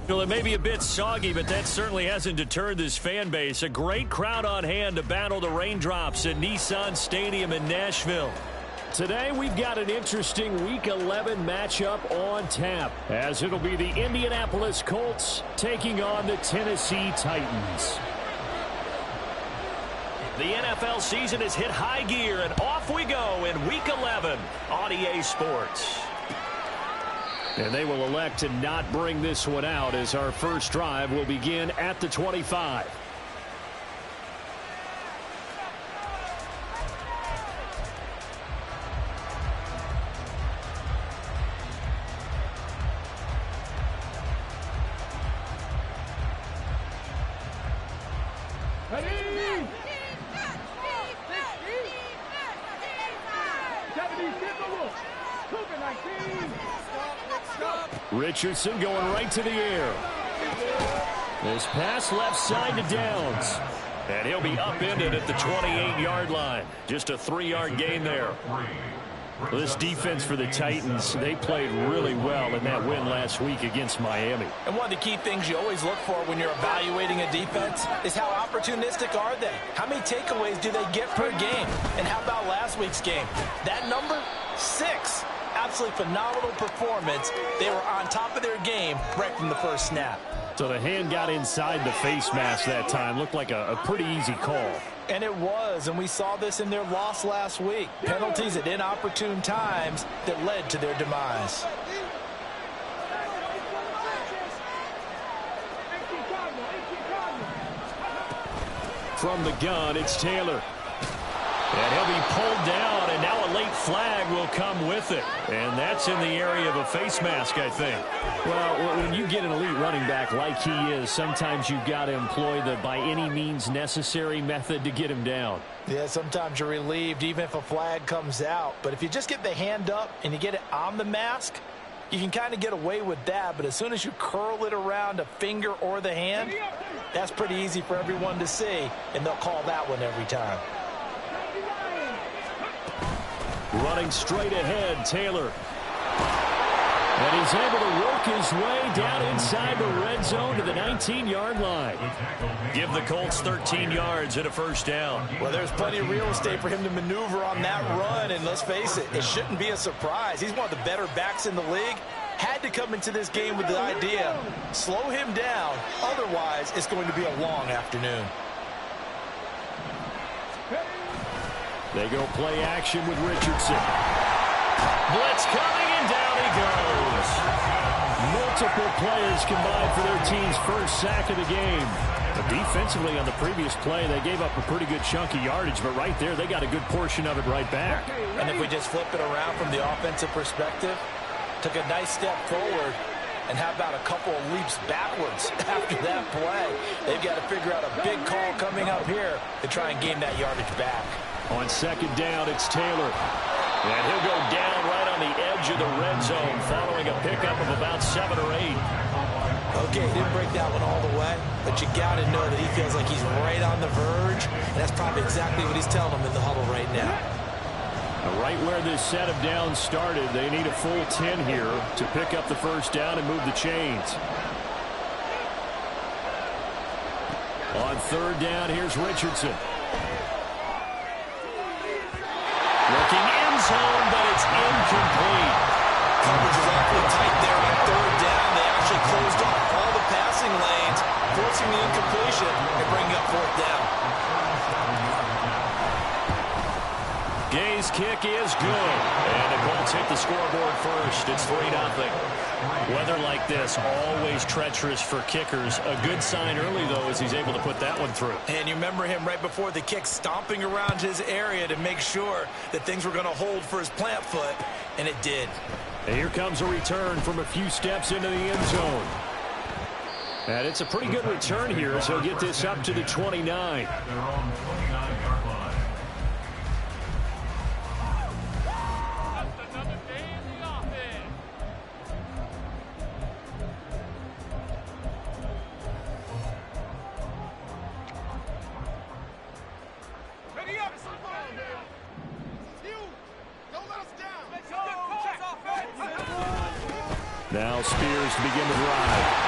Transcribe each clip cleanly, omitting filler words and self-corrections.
Well, it may be a bit soggy, but that certainly hasn't deterred this fan base. A great crowd on hand to battle the raindrops at Nissan Stadium in Nashville. Today, we've got an interesting Week 11 matchup on tap, as it'll be the Indianapolis Colts taking on the Tennessee Titans. The NFL season has hit high gear, and off we go in Week 11 on EA Sports. And they will elect to not bring this one out, as our first drive will begin at the 25. Richardson going right to the air. This pass left side to Downs. And he'll be upended at the 28-yard line. Just a 3-yard gain there. Well, this defense for the Titans, they played really well in that win last week against Miami. And one of the key things you always look for when you're evaluating a defense is how opportunistic are they? How many takeaways do they get per game? And how about last week's game? That number, 6. Absolutely phenomenal performance. They were on top of their game right from the first snap. So the hand got inside the face mask that time. Looked like a pretty easy call. And it was, and we saw this in their loss last week. Penalties at inopportune times that led to their demise. From the gun, it's Taylor. And he'll be pulled down, and now a late flag will come with it. And that's in the area of a face mask, I think. Well, when you get an elite running back like he is, sometimes you've got to employ the by any means necessary method to get him down. Yeah, sometimes you're relieved even if a flag comes out. But if you just get the hand up and you get it on the mask, you can kind of get away with that. But as soon as you curl it around a finger or the hand, that's pretty easy for everyone to see, and they'll call that one every time. Running straight ahead, Taylor. And he's able to work his way down inside the red zone to the 19-yard line. Give the Colts 13 yards and a first down. Well, there's plenty of real estate for him to maneuver on that run, and let's face it, it shouldn't be a surprise. He's one of the better backs in the league. Had to come into this game with the idea, slow him down, otherwise it's going to be a long afternoon. They go play action with Richardson. Blitz coming, and down he goes. Multiple players combined for their team's first sack of the game. But defensively on the previous play, they gave up a pretty good chunk of yardage, but right there, they got a good portion of it right back. And if we just flip it around from the offensive perspective, took a nice step forward, and how about a couple of leaps backwards after that play? They've got to figure out a big call coming up here to try and gain that yardage back. On second down, it's Taylor. And he'll go down right on the edge of the red zone following a pickup of about 7 or 8. Okay, he didn't break that one all the way, but you got to know that he feels like he's right on the verge, and that's probably exactly what he's telling them in the huddle right now. Right where this set of downs started, they need a full 10 here to pick up the first down and move the chains. On third down, here's Richardson. the scoreboard first. It's 3-0. Weather like this, always treacherous for kickers. A good sign early, though, as he's able to put that one through. And you remember him right before the kick stomping around his area to make sure that things were going to hold for his plant foot, and it did. And here comes a return from a few steps into the end zone. And it's a pretty good return here, as he'll get this up to the 29. Now Spears to begin the drive.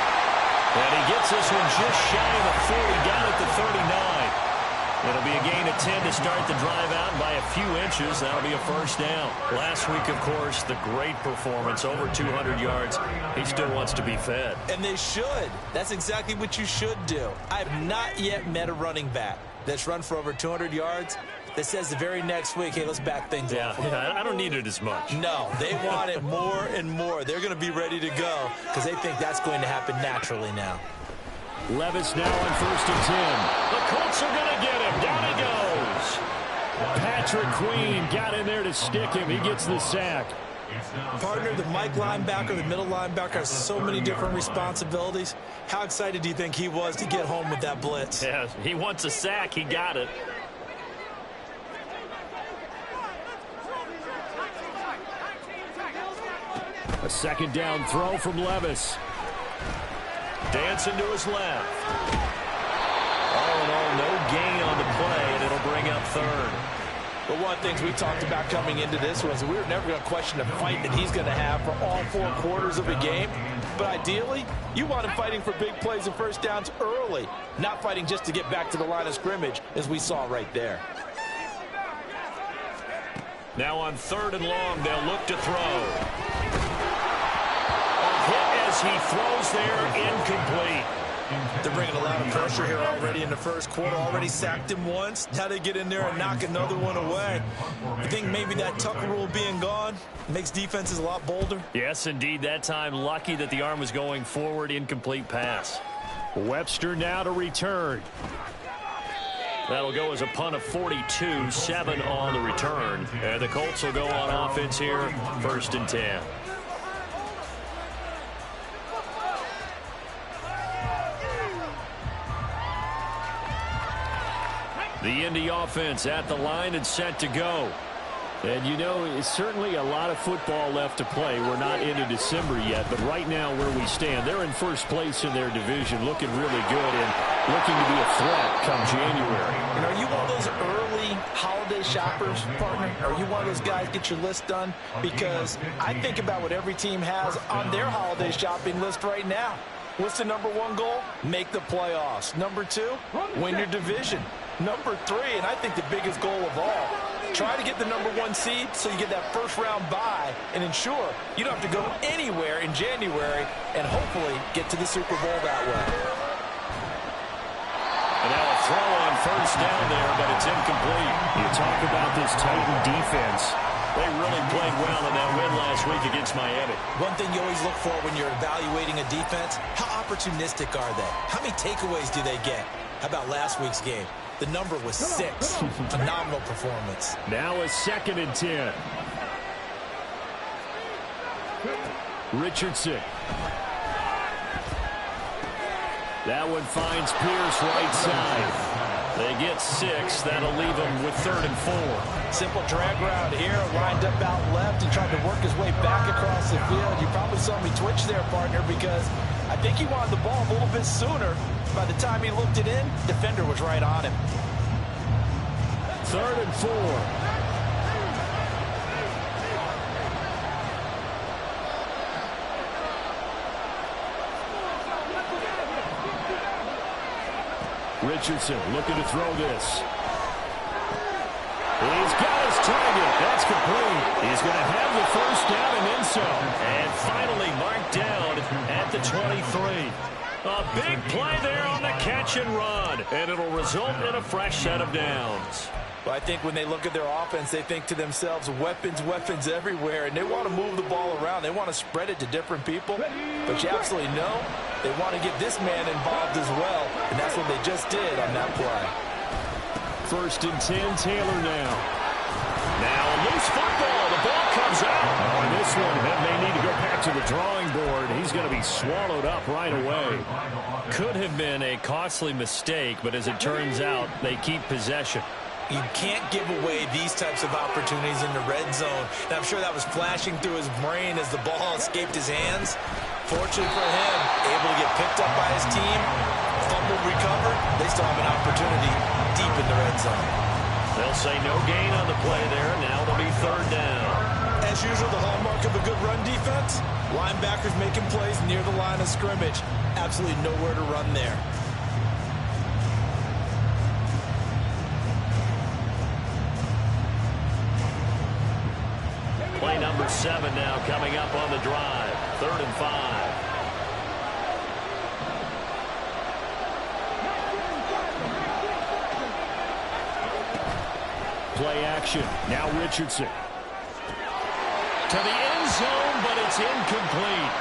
And he gets this one just shy of the 40, down at the 39. It'll be a gain of 10 to start the drive out by a few inches. That'll be a first down. Last week, of course, the great performance, over 200 yards. He still wants to be fed. And they should. That's exactly what you should do. I have not yet met a running back that's run for over 200 yards that says the very next week, hey, let's back things up. Yeah, I don't need it as much. No, they want it more and more. They're going to be ready to go because they think that's going to happen naturally now. Levis now on 1st and 10. The Colts are going to get him. Down he goes. Patrick Queen got in there to stick him. He gets the sack. Partner, the Mike linebacker, the middle linebacker has so many different responsibilities. How excited do you think he was to get home with that blitz? Yeah, he wants a sack. He got it. A second down throw from Levis. Dancing to his left. All in all, no gain on the play, and it'll bring up third. But one of the things we talked about coming into this was we were never going to question the fight that he's going to have for all 4 quarters of a game. But ideally, you want him fighting for big plays and first downs early, not fighting just to get back to the line of scrimmage, as we saw right there. Now on 3rd and long, they'll look to throw. Hit as he throws there, incomplete. They're bringing a lot of pressure here already in the first quarter. Already sacked him once. Now they get in there and knock another one away. I think maybe that Tucker rule being gone makes defenses a lot bolder. Yes, indeed. That time, lucky that the arm was going forward. Incomplete pass. Webster now to return. That'll go as a punt of 42, 7 on the return. And the Colts will go on offense here, 1st and 10. The Indy offense at the line and set to go. And, you know, it's certainly a lot of football left to play. We're not into December yet, but right now where we stand, they're in first place in their division, looking really good and looking to be a threat come January. And are you one of those early holiday shoppers, partner? Are you one of those guys get your list done? Because I think about what every team has on their holiday shopping list right now. What's the number 1 goal? Make the playoffs. Number 2, win your division. Number 3, and I think the biggest goal of all, try to get the number 1 seed so you get that first-round bye and ensure you don't have to go anywhere in January and hopefully get to the Super Bowl that way. And now a throw on 1st down there, but it's incomplete. You talk about this Titan defense. They really played well in that win last week against Miami. One thing you always look for when you're evaluating a defense, how opportunistic are they? How many takeaways do they get? How about last week's game? The number was 6. Phenomenal performance. Now a 2nd and 10. Richardson. That one finds Pierce right side. They get 6. That'll leave them with 3rd and 4. Simple drag route here. Lined up out left and tried to work his way back across the field. You probably saw me twitch there, partner, because I think he wanted the ball a little bit sooner. By the time he looked it in, defender was right on him. 3rd and 4. Richardson looking to throw this. He's got his target. That's complete. He's going to have the first down and then some. And finally marked down at the 23. A big play there on the catch and run. And it'll result in a fresh set of downs. Well, I think when they look at their offense, they think to themselves, weapons, weapons everywhere, and they want to move the ball around. They want to spread it to different people, but you absolutely know they want to get this man involved as well, and that's what they just did on that play. 1st and 10, Taylor now. Now a loose football. The ball comes out. On this one, that may need to go back to the drawing board. He's going to be swallowed up right away. Could have been a costly mistake, but as it turns out, they keep possession. You can't give away these types of opportunities in the red zone. And I'm sure that was flashing through his brain as the ball escaped his hands. Fortunately for him, able to get picked up by his team, fumble recovered. They still have an opportunity deep in the red zone. They'll say no gain on the play there. Now it'll be 3rd down. As usual, the hallmark of a good run defense, linebackers making plays near the line of scrimmage. Absolutely nowhere to run there. Play number 7 now coming up on the drive. 3rd and 5. Play action. Now Richardson. To the end zone, but it's incomplete.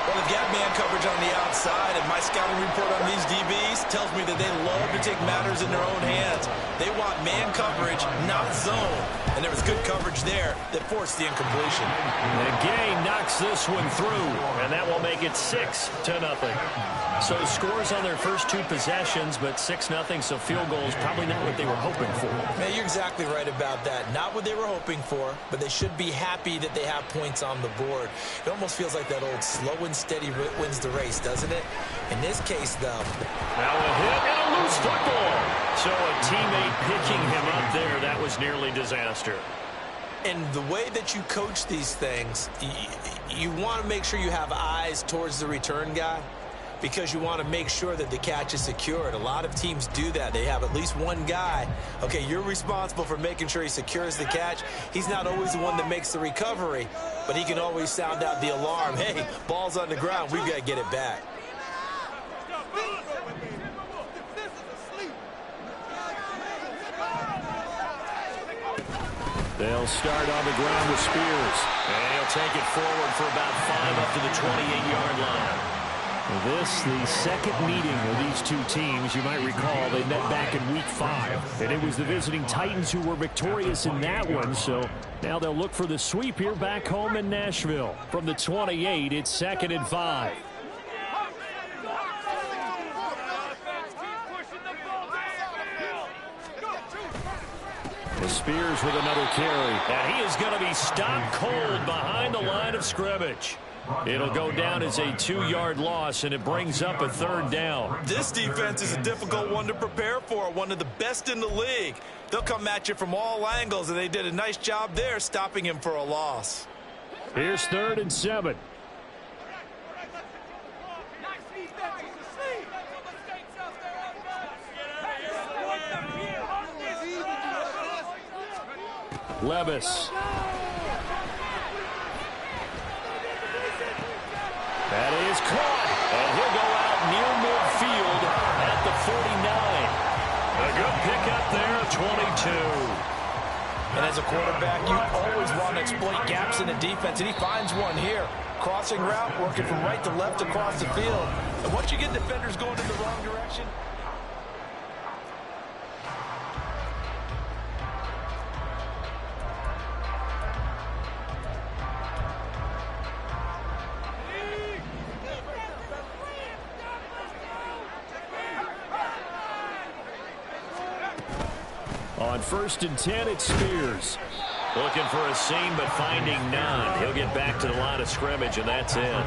Well, they've got man coverage on the outside, and my scouting report on these DBs tells me that they love to take matters in their own hands. They want man coverage, not zone. And there was good coverage there that forced the incompletion. And Gay knocks this one through, and that will make it 6-0. So scores on their first 2 possessions, but 6-0, so field goal is probably not what they were hoping for. Man, you're exactly right about that. Not what they were hoping for, but they should be happy that they have points on the board. It almost feels like that old slow and steady wins the race, doesn't it? In this case, though. Now a hit and a loose football. So a teammate picking him up there, that was nearly disaster. And the way that you coach these things, you want to make sure you have eyes towards the return guy, because you want to make sure that the catch is secured. A lot of teams do that. They have at least one guy. Okay, you're responsible for making sure he secures the catch. He's not always the one that makes the recovery, but he can always sound out the alarm. Hey, ball's on the ground. We've got to get it back. They'll start on the ground with Spears. And he'll take it forward for about 5 up to the 28-yard line. This, the second meeting of these 2 teams. You might recall they met back in week 5. And it was the visiting Titans who were victorious in that one. So now they'll look for the sweep here back home in Nashville. From the 28, it's 2nd and 5. Spears with another carry. And he is going to be stopped cold behind the line of scrimmage. It'll go down as a 2-yard loss, and it brings up a 3rd down. This defense is a difficult one to prepare for, one of the best in the league. They'll come at you from all angles, and they did a nice job there stopping him for a loss. Here's 3rd and 7. Levis. That is caught, and he'll go out near midfield at the 49. A good pickup there at 22. And as a quarterback, you always want to exploit gaps in the defense, and he finds one here. Crossing route, working from right to left across the field. And once you get defenders going in the wrong direction, on 1st and 10, it's Spears. Looking for a seam, but finding none. He'll get back to the line of scrimmage, and that's it.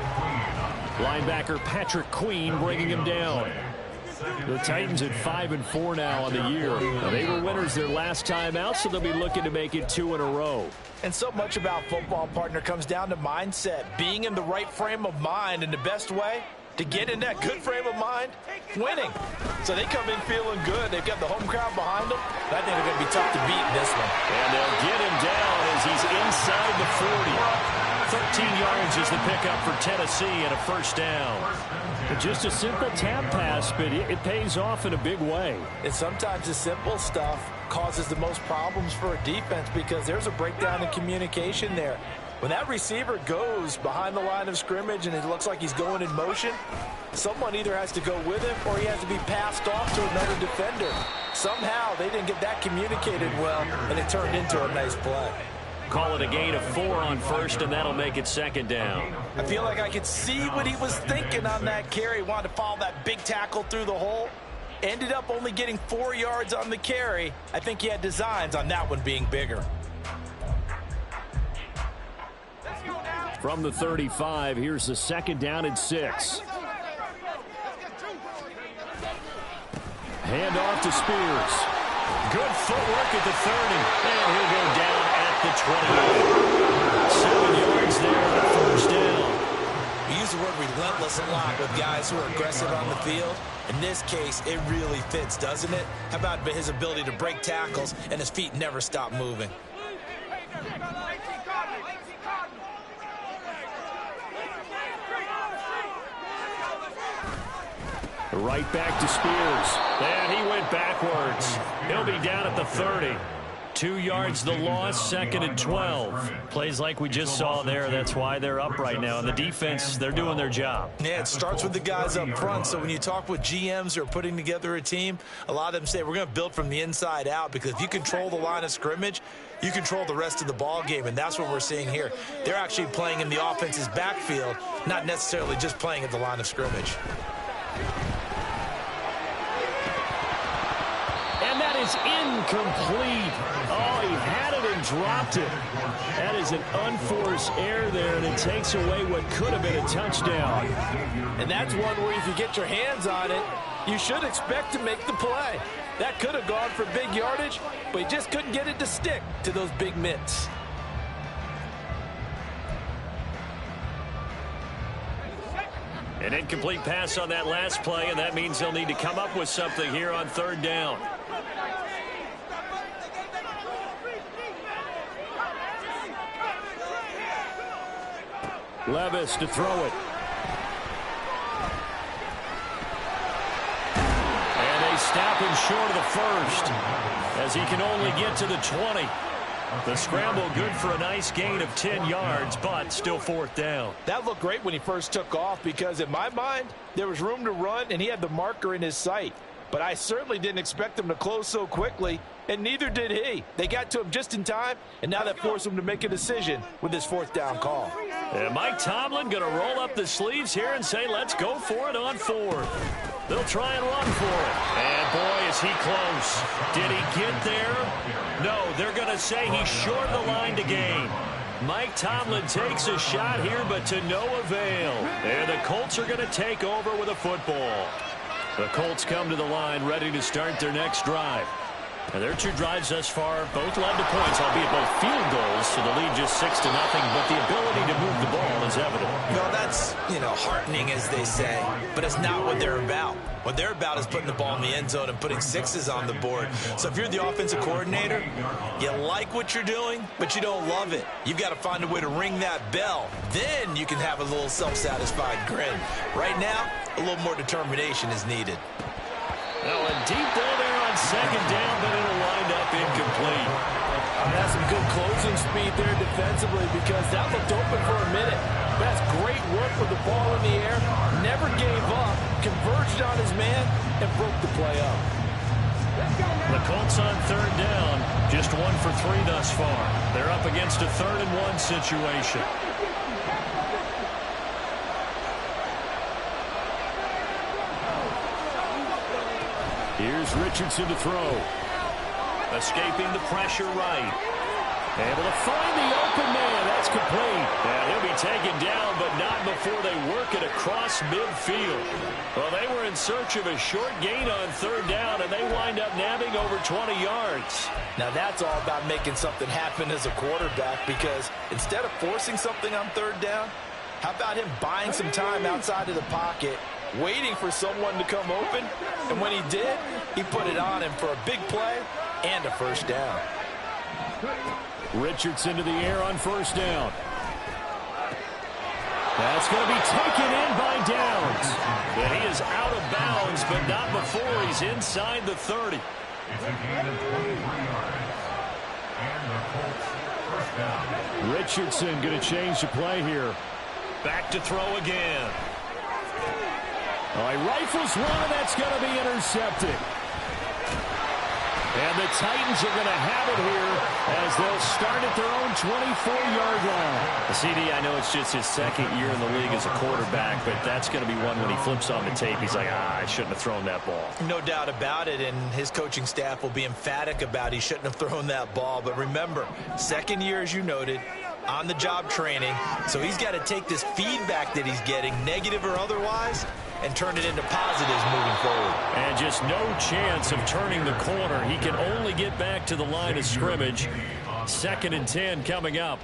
Linebacker Patrick Queen bringing him down. The Titans at 5-4 now on the year. They were winners their last time out, so they'll be looking to make it 2 in a row. And so much about football, partner, comes down to mindset. Being in the right frame of mind, and the best way to get in that good frame of mind, winning. So they come in feeling good. They've got the home crowd behind them. I think they're going to be tough to beat in this one. And they'll get him down as he's inside the 40. 13 yards is the pickup for Tennessee and a 1st down. Just a simple tap pass, but it pays off in a big way. And sometimes the simple stuff causes the most problems for a defense because there's a breakdown in communication there. When that receiver goes behind the line of scrimmage and it looks like he's going in motion, someone either has to go with him or he has to be passed off to another defender. Somehow they didn't get that communicated well, and it turned into a nice play. Call it a gain of 4 on first, and that'll make it second down. I feel like I could see what he was thinking on that carry. Wanted to follow that big tackle through the hole. Ended up only getting 4 yards on the carry. I think he had designs on that one being bigger. From the 35, here's the second down and 6. Hand off to Spears. Good footwork at the 30. And he'll go down at the 28. 7 yards there, the first down. We use the word relentless a lot with guys who are aggressive on the field. In this case, it really fits, doesn't it? How about his ability to break tackles and his feet never stop moving? Right back to Spears. And he went backwards. He'll be down at the 30. 2 yards the loss, second and 12. Plays like we just saw there. That's why they're up right now. And the defense, they're doing their job. Yeah, it starts with the guys up front. So when you talk with GMs who are putting together a team, a lot of them say we're going to build from the inside out, because if you control the line of scrimmage, you control the rest of the ball game, and that's what we're seeing here. They're actually playing in the offense's backfield, not necessarily just playing at the line of scrimmage. And that is incomplete. Oh, he had it and dropped it. That is an unforced error there, and it takes away what could have been a touchdown. And that's one where if you get your hands on it, you should expect to make the play. That could have gone for big yardage, but he just couldn't get it to stick to those big mitts. An incomplete pass on that last play, and that means they'll need to come up with something here on third down. Levis to throw it. And they stop him short of the first, as he can only get to the 20. The scramble good for a nice gain of 10 yards, but still fourth down. That looked great when he first took off, because in my mind, there was room to run, and he had the marker in his sight. But I certainly didn't expect him to close so quickly, and neither did he. They got to him just in time, and now that forced him to make a decision with his fourth down call. And Mike Tomlin going to roll up the sleeves here and say, let's go for it on fourth. They'll try and run for it. And boy, is he close. Did he get there? No, they're going to say he's short the line to gain. Mike Tomlin takes a shot here, but to no avail. And the Colts are going to take over with a football. The Colts come to the line ready to start their next drive. And their 2 drives thus far both led to points, albeit both field goals, so the lead just 6-0, but the ability to move the ball is evident. Well, that's, heartening, as they say, but it's not what they're about. What they're about is putting the ball in the end zone and putting 6s on the board. So if you're the offensive coordinator, you like what you're doing, but you don't love it. You've got to find a way to ring that bell. Then you can have a little self-satisfied grin. Right now, a little more determination is needed. Well, a deep ball there on second down, but it'll wind up incomplete. That's some good closing speed there defensively, because that looked open for a minute. That's great work with the ball in the air. Never gave up, converged on his man, and broke the play up. The Colts on third down, just 1 for 3 thus far. They're up against a 3rd and 1 situation. Here's Richardson to throw. Escaping the pressure right. Able to find the open man. That's complete. And he'll be taken down, but not before they work it across midfield. Well, they were in search of a short gain on third down, and they wind up nabbing over 20 yards. Now, that's all about making something happen as a quarterback, because instead of forcing something on third down, how about him buying some time outside of the pocket, waiting for someone to come open, and when he did, he put it on him for a big play and a first down. Richardson to the air on first down. That's going to be taken in by Downs. And he is out of bounds, but not before he's inside the 30. It's a gain of 23 yards. And the Colts first down. Richardson going to change the play here. Back to throw again. All right, rifles one, and that's going to be intercepted. And the Titans are going to have it here as they'll start at their own 24-yard line. CD, I know it's just his second year in the league as a quarterback, but that's going to be one when he flips on the tape. He's like, I shouldn't have thrown that ball. No doubt about it, and his coaching staff will be emphatic about he shouldn't have thrown that ball. But remember, second year, as you noted, on-the-job training, so he's got to take this feedback that he's getting, negative or otherwise, and turn it into positives moving forward. And just no chance of turning the corner. He can only get back to the line of scrimmage. 2nd and 10 coming up.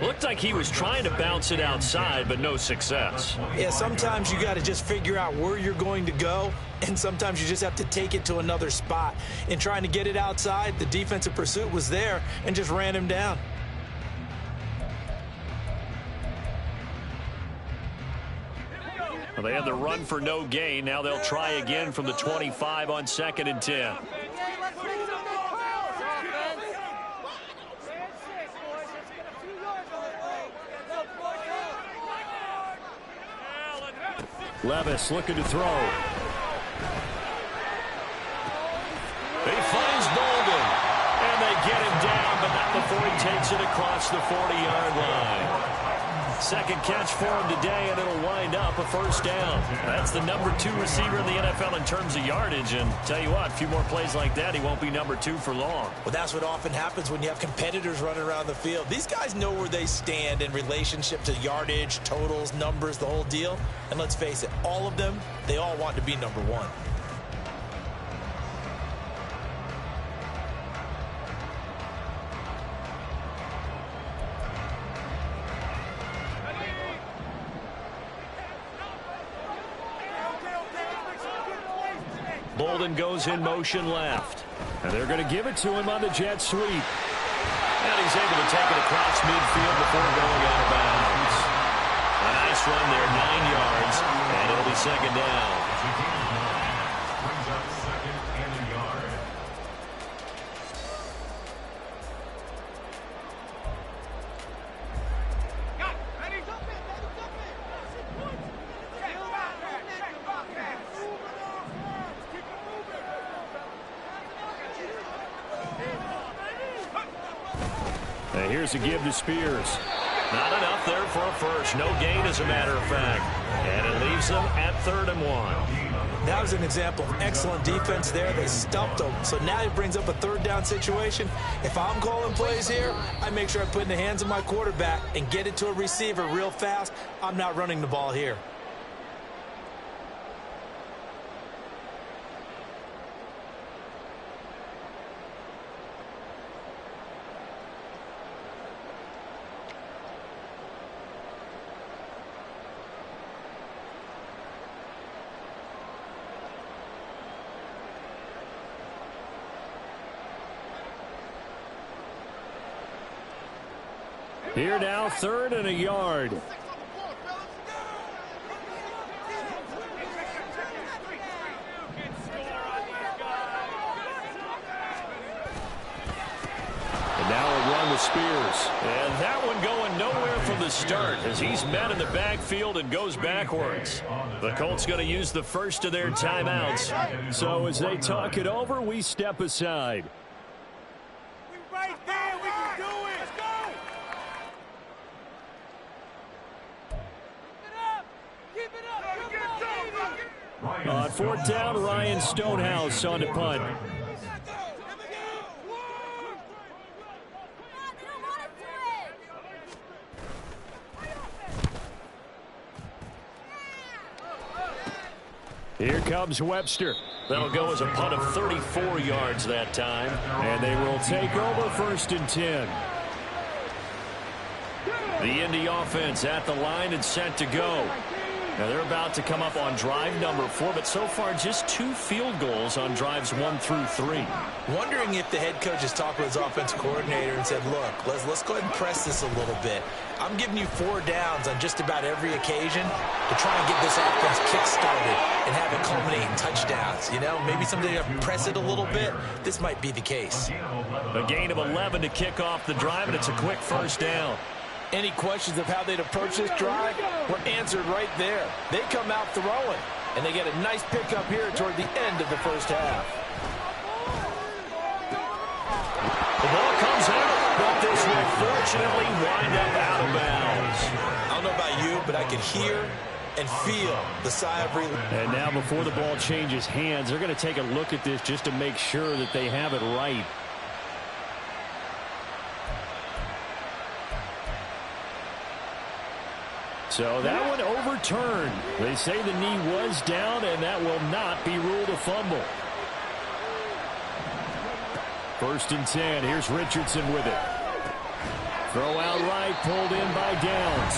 Looked like he was trying to bounce it outside, but no success. Yeah, sometimes you got to just figure out where you're going to go, and sometimes you just have to take it to another spot. In trying to get it outside, the defensive pursuit was there and just ran him down. Well, they had the run for no gain. Now they'll try again from the 25 on 2nd and 10. Levis looking to throw. He finds Bolden. And they get him down, but not before he takes it across the 40-yard line. Second catch for him today, and it'll wind up a first down. That's the number 2 receiver in the NFL in terms of yardage. And tell you what, a few more plays like that, he won't be number 2 for long. Well, that's what often happens when you have competitors running around the field. These guys know where they stand in relationship to yardage, totals, numbers, the whole deal. And let's face it, all of them, they all want to be number 1. Bolden goes in motion left. And they're going to give it to him on the jet sweep. And he's able to take it across midfield before going out of bounds. A nice run there, 9 yards, and it'll be 2nd down. Brings up 2nd and a yard. And here's a give to Spears. Not enough there for a first. No gain, as a matter of fact. And it leaves them at 3rd and 1. That was an example of excellent defense there. They stumped him. So now he brings up a 3rd down situation. If I'm calling plays here, I make sure I put it in the hands of my quarterback and get it to a receiver real fast. I'm not running the ball here. Here now, 3rd and a yard. And now a run with Spears. And that one going nowhere from the start as he's met in the backfield and goes backwards. The Colts going to use the first of their timeouts. So as they talk it over, we step aside. Right there, we can do it. Let's go. On 4th down, Ryan Stonehouse on the punt. Here comes Webster. That'll go as a punt of 34 yards that time. And they will take over 1st and 10. The Indy offense at the line and set to go. Now they're about to come up on drive number 4, but so far just 2 field goals on drives 1 through 3. Wondering if the head coach has talked with his offensive coordinator and said, look, let's go ahead and press this a little bit. I'm giving you 4 downs on just about every occasion to try and get this offense kick-started and have it culminate in touchdowns. You know, maybe someday to press it a little bit. This might be the case. A gain of 11 to kick off the drive, and it's a quick first down. Any questions of how they'd approach this drive were answered right there. They come out throwing, and they get a nice pickup here toward the end of the first half. The ball comes out, but this will fortunately wind up out of bounds. I don't know about you, but I can hear and feel the sigh of relief. And now before the ball changes hands, they're going to take a look at this just to make sure that they have it right. So that one overturned. They say the knee was down, and that will not be ruled a fumble. 1st and 10. Here's Richardson with it. Throw out right, pulled in by Downs.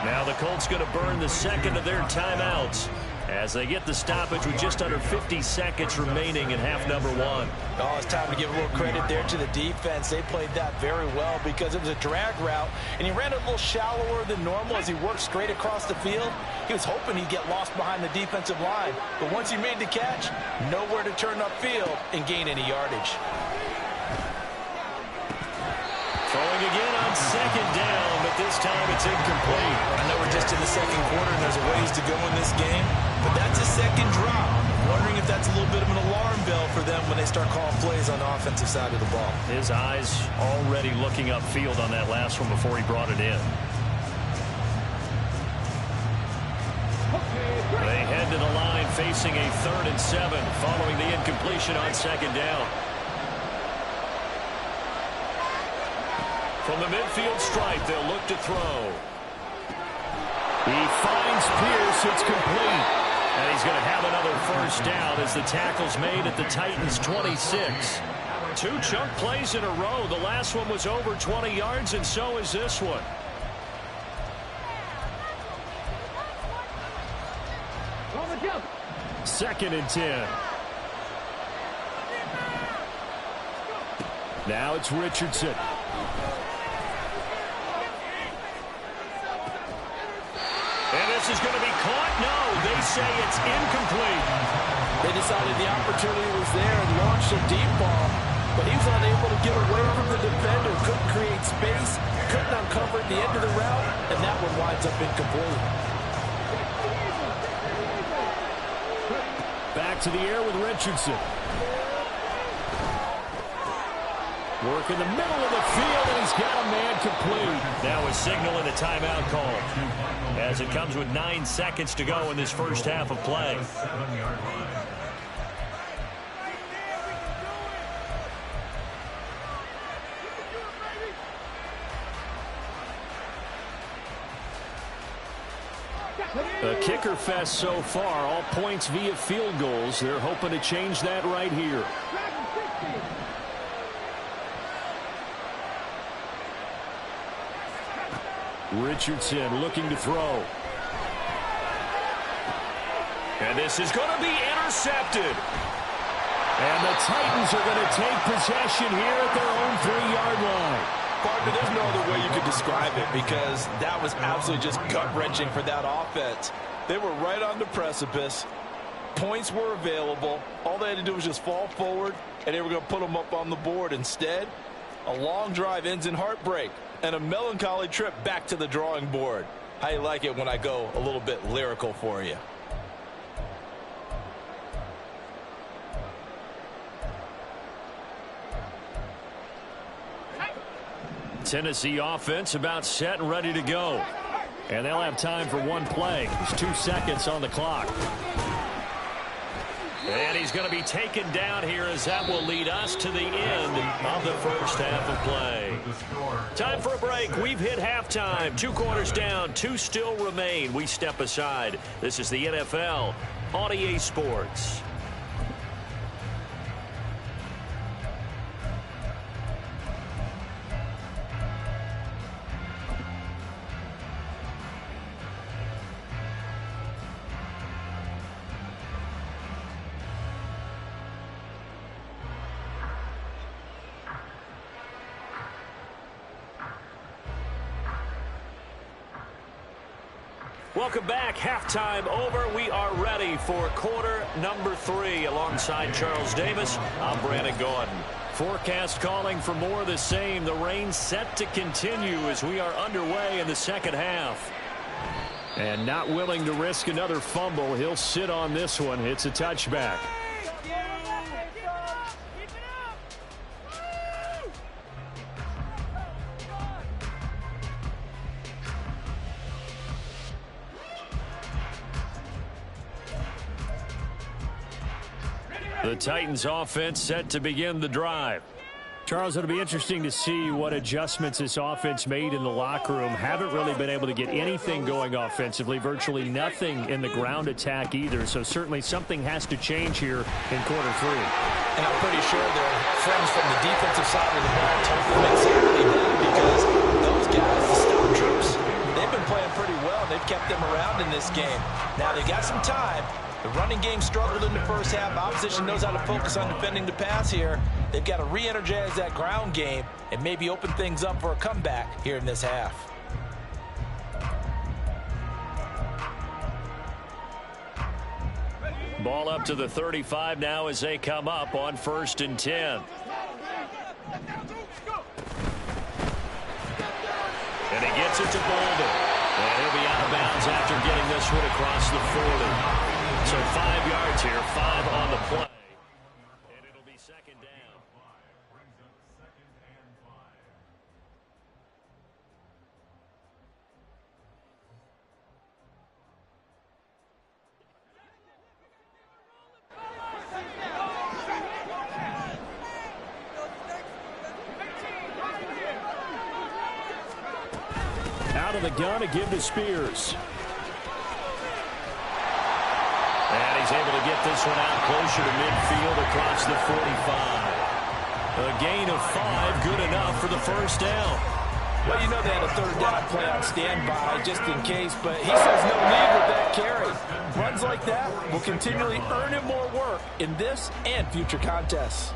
Now the Colts going to burn the second of their timeouts as they get the stoppage with just under 50 seconds remaining in half number 1. Oh, it's time to give a little credit there to the defense. They played that very well because it was a drag route, and he ran a little shallower than normal as he worked straight across the field. He was hoping he'd get lost behind the defensive line, but once he made the catch, nowhere to turn upfield and gain any yardage. Throwing again on 2nd down, but this time it's incomplete. I know we're just in the 2nd quarter and there's a ways to go in this game, but that's a 2nd drop. Wondering if that's a little bit of an alarm bell for them when they start calling plays on the offensive side of the ball. His eyes already looking upfield on that last one before he brought it in. They head to the line facing a 3rd and 7 following the incompletion on 2nd down. From the midfield stripe, they'll look to throw. He finds Pierce. It's complete. And he's going to have another first down as the tackle's made at the Titans' 26. 2 chunk plays in a row. The last one was over 20 yards, and so is this one. Second and 10. Now it's Richardson. And this is going to be caught. No, they say it's incomplete. They decided the opportunity was there and launched a deep ball, but he was unable to get away from the defender, couldn't create space, couldn't uncover at the end of the route, and that one winds up incomplete. Back to the air with Richardson. Work in the middle of the field, and he's got a man complete. Now a signal and a timeout call as it comes with 9 seconds to go in this first half of play. A kicker fest so far, all points via field goals. They're hoping to change that right here. Richardson looking to throw. And this is going to be intercepted. And the Titans are going to take possession here at their own 3-yard line. Partner, there's no other way you could describe it because that was absolutely just gut-wrenching for that offense. They were right on the precipice. Points were available. All they had to do was just fall forward, and they were going to put them up on the board. Instead, a long drive ends in heartbreak and a melancholy trip back to the drawing board. How you like it when I go a little bit lyrical for you? Tennessee offense about set and ready to go. And they'll have time for one play. There's 2 seconds on the clock. And he's going to be taken down here as that will lead us to the end of the first half of play. Time for a break. We've hit halftime. 2 quarters down. 2 still remain. We step aside. This is the NFL on EA Sports. Welcome back. Halftime over. We are ready for quarter number 3. Alongside Charles Davis, I'm Brandon Gordon. Forecast calling for more of the same. The rain set to continue as we are underway in the second half. And not willing to risk another fumble. He'll sit on this one. It's a touchback. The Titans offense set to begin the drive. Charles, it'll be interesting to see what adjustments this offense made in the locker room. Haven't really been able to get anything going offensively, virtually nothing in the ground attack either. So certainly something has to change here in quarter 3. And I'm pretty sure their friends from the defensive side of the ball told them exactly that, because those guys, the Stormtroopers, they've been playing pretty well. They've kept them around in this game. Now they got some time. The running game struggled in the first half. Opposition knows how to focus on defending the pass here. They've got to re-energize that ground game and maybe open things up for a comeback here in this half. Ball up to the 35 now as they come up on 1st and 10. And he gets it to Bolden. And he'll be out of bounds after getting this one across the 40. So 5 yards here, 5 on the play. And it'll be second down. Out of the gun to give to Spears. And he's able to get this one out closer to midfield across the 45. A gain of 5, good enough for the first down. Well, you know they had a 3rd down play on standby just in case, but he says no need with that carry. Runs like that will continually earn him more work in this and future contests.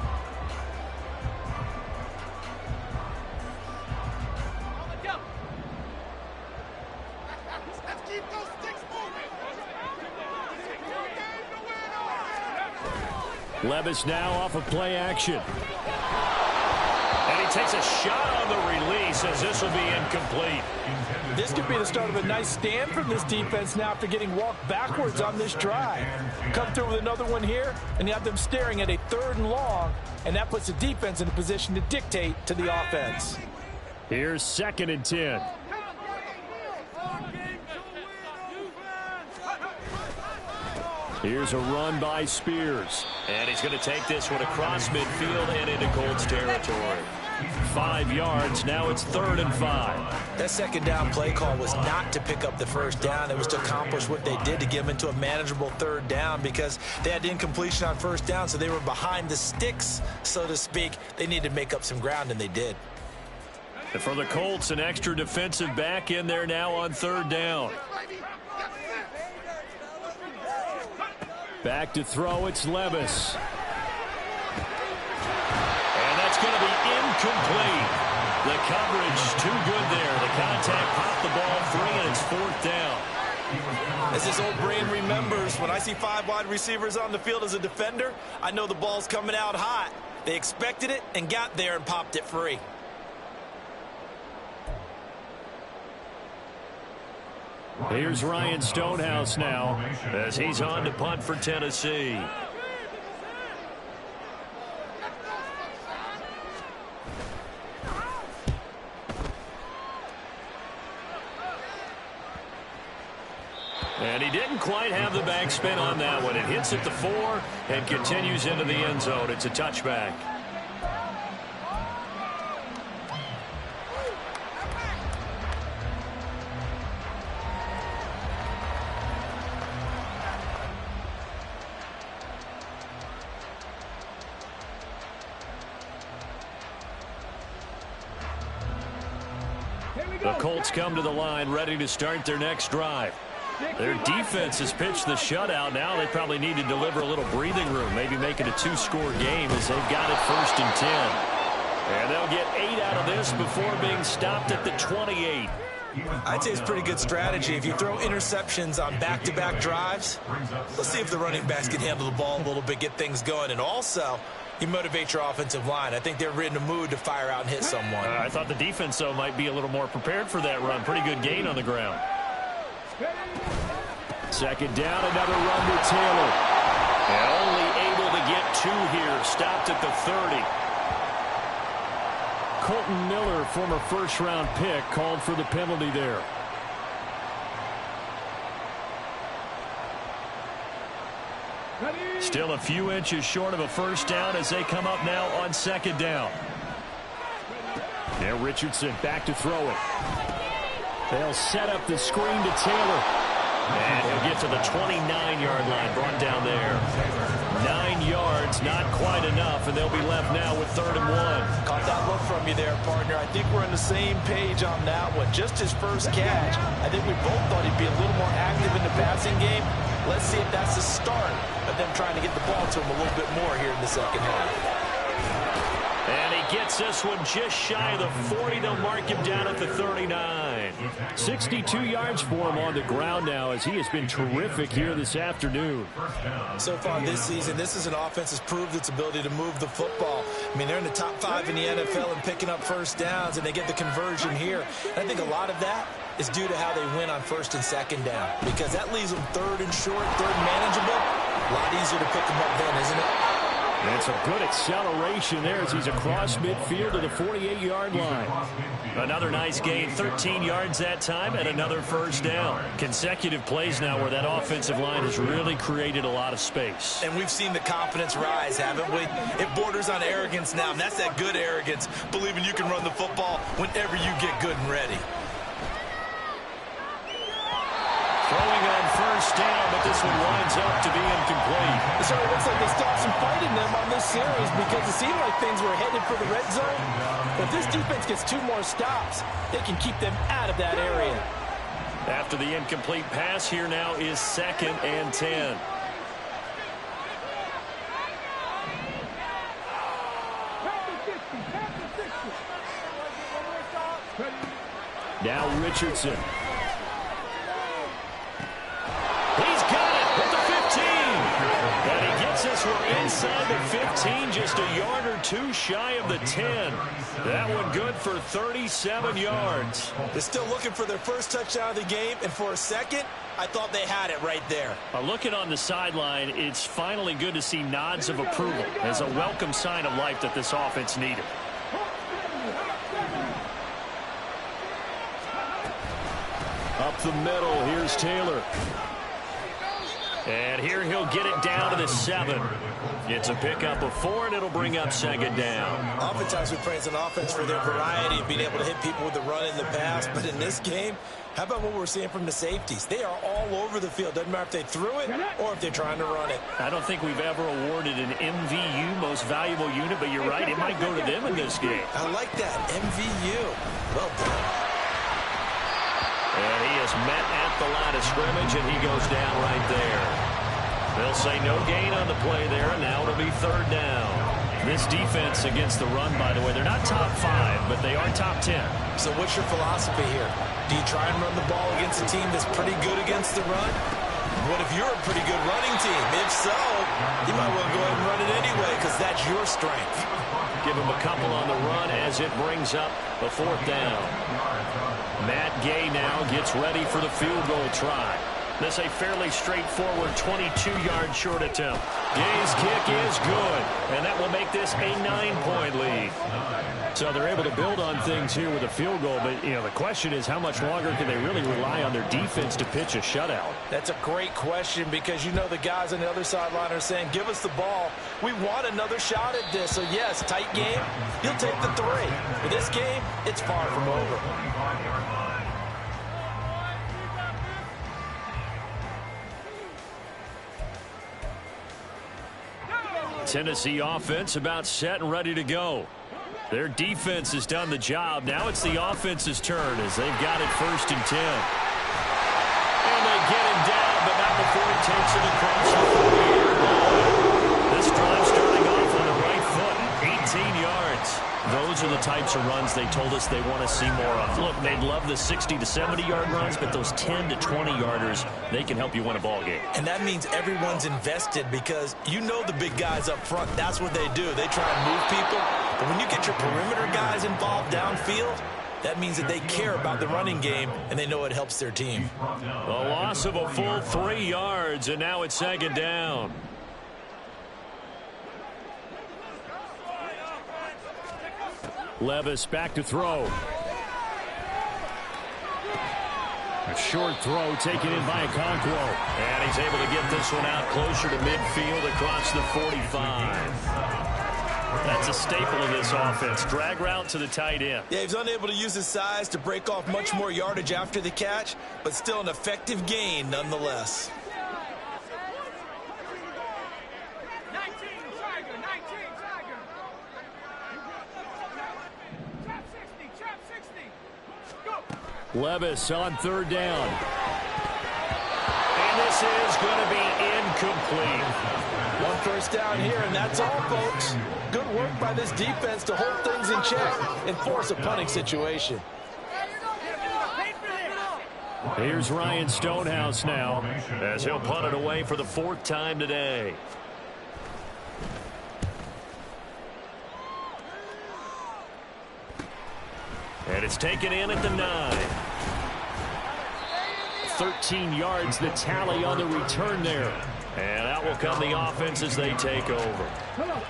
Levis now off of play action. And he takes a shot on the release as this will be incomplete. This could be the start of a nice stand from this defense now after getting walked backwards on this drive. Come through with another one here, and you have them staring at a 3rd and long, and that puts the defense in a position to dictate to the offense. Here's 2nd and 10. Here's a run by Spears. And he's going to take this one across midfield and into Colts territory. 5 yards. Now it's 3rd and 5. That 2nd down play call was not to pick up the 1st down. It was to accomplish what they did to get them into a manageable 3rd down, because they had incompletion on 1st down, so they were behind the sticks, so to speak. They needed to make up some ground, and they did. And for the Colts, an extra defensive back in there now on 3rd down. Back to throw, it's Levis. And that's going to be incomplete. The coverage too good there. The contact popped the ball free, and it's 4th down. As this old brain remembers, when I see 5 wide receivers on the field as a defender, I know the ball's coming out hot. They expected it and got there and popped it free. Here's Ryan Stonehouse now as he's on to punt for Tennessee. And he didn't quite have the backspin on that one. It hits at the 4 and continues into the end zone. It's a touchback. The Colts come to the line ready to start their next drive. Their defense has pitched the shutout. Now they probably need to deliver a little breathing room, maybe make it a 2-score game as they've got it 1st and 10. And they'll get 8 out of this before being stopped at the 28. I'd say it's pretty good strategy. If you throw interceptions on back-to-back drives, let's see if the running backs can handle the ball a little bit, get things going. And also, you motivate your offensive line. I think they're in a mood to fire out and hit someone. I thought the defense, though, might be a little more prepared for that run. Pretty good gain on the ground. Second down, another run to Taylor. And only able to get 2 here. Stopped at the 30. Colton Miller, former first-round pick, called for the penalty there. Still a few inches short of a first down as they come up now on second down. Now Richardson back to throw it. They'll set up the screen to Taylor. And he'll get to the 29-yard line, brought down there. 9 yards, not quite enough, and they'll be left now with 3rd and 1. Caught that look from you there, partner. I think we're on the same page on that one. Just his first catch. I think we both thought he'd be a little more active in the passing game. Let's see if that's the start of them trying to get the ball to him a little bit more here in the second half. And he gets this one just shy of the 40. They'll mark him down at the 39. 62 yards for him on the ground now as he has been terrific here this afternoon. So far this season, this is an offense that's proved its ability to move the football. I mean, they're in the top 5 in the NFL and picking up first downs, and they get the conversion here. And I think a lot of that is due to how they win on 1st and 2nd down, because that leaves them 3rd and short, 3rd and manageable. A lot easier to pick them up then, isn't it? That's a good acceleration there as he's across midfield to the 48-yard line. Another nice gain, 13 yards that time, and another first down. Consecutive plays now where that offensive line has really created a lot of space. And we've seen the confidence rise, haven't we? It borders on arrogance now, and that's that good arrogance, believing you can run the football whenever you get good and ready. Throwing on first down, but this one winds up to be incomplete. It sort of looks like they stopped some fight in them on this series because it seemed like things were headed for the red zone. But if this defense gets 2 more stops, they can keep them out of that area. After the incomplete pass, here now is 2nd and 10. Now Richardson. He's got it at the 15. And he gets us from inside the 15, just a yard or 2 shy of the 10. That one good for 37 yards. They're still looking for their first touchdown of the game, and for a second, I thought they had it right there. Looking on the sideline, it's finally good to see nods of approval as a welcome sign of life that this offense needed. Up the middle, here's Taylor. And here he'll get it down to the 7. It's a pickup of 4, and it'll bring up 2nd down. Oftentimes we praise an offense for their variety of being able to hit people with the run in the pass. But in this game, how about what we're seeing from the safeties? They are all over the field. Doesn't matter if they threw it or if they're trying to run it. I don't think we've ever awarded an MVU, most valuable unit, but you're right, it might go to them in this game. I like that, MVU. Well done. And he is met at the line of scrimmage, and he goes down right there. They'll say no gain on the play there, and now it'll be 3rd down. This defense against the run, by the way, they're not top 5, but they are top 10. So what's your philosophy here? Do you try and run the ball against a team that's pretty good against the run? What if you're a pretty good running team? If so, you might want to go ahead and run it anyway because that's your strength. Give him a couple on the run as it brings up the 4th down. Matt Gay now gets ready for the field goal try. This a fairly straightforward 22-yard short attempt. Gay's kick is good, and that will make this a 9-point lead. So they're able to build on things here with a field goal, but the question is how much longer can they really rely on their defense to pitch a shutout? That's a great question because the guys on the other sideline are saying, give us the ball. We want another shot at this. So yes, tight game, you'll take the 3. But this game, it's far from over. Tennessee offense about set and ready to go. Their defense has done the job. Now it's the offense's turn as they've got it 1st and 10. And they get him down, but not before he takes it across the 40-yard line. This drive starting off on the right foot, 18 yards. Those are the types types of runs they told us they want to see more of. Look, they'd love the 60 to 70-yard runs, but those 10 to 20-yarders, they can help you win a ball game. And that means everyone's invested because you know the big guys up front, that's what they do. They try and move people. But when you get your perimeter guys involved downfield, that means that they care about the running game, and they know it helps their team. A loss of a full 3 yards, and now it's second down. Levis back to throw. A short throw taken in by Okonkwo. And he's able to get this one out closer to midfield across the 45. That's a staple of this offense. Drag route to the tight end. Yeah, he's unable to use his size to break off much more yardage after the catch, but still an effective gain nonetheless. 19, Tiger, 19, Tiger. Trap 60. Go. Levis on third down. And this is going to be incomplete. One first down here, and that's all, folks. Good work by this defense to hold things in check and force a punting situation. Here's Ryan Stonehouse now as he'll punt it away for the 4th time today. And it's taken in at the 9. 13 yards the tally on the return there. And out will come the offense as they take over.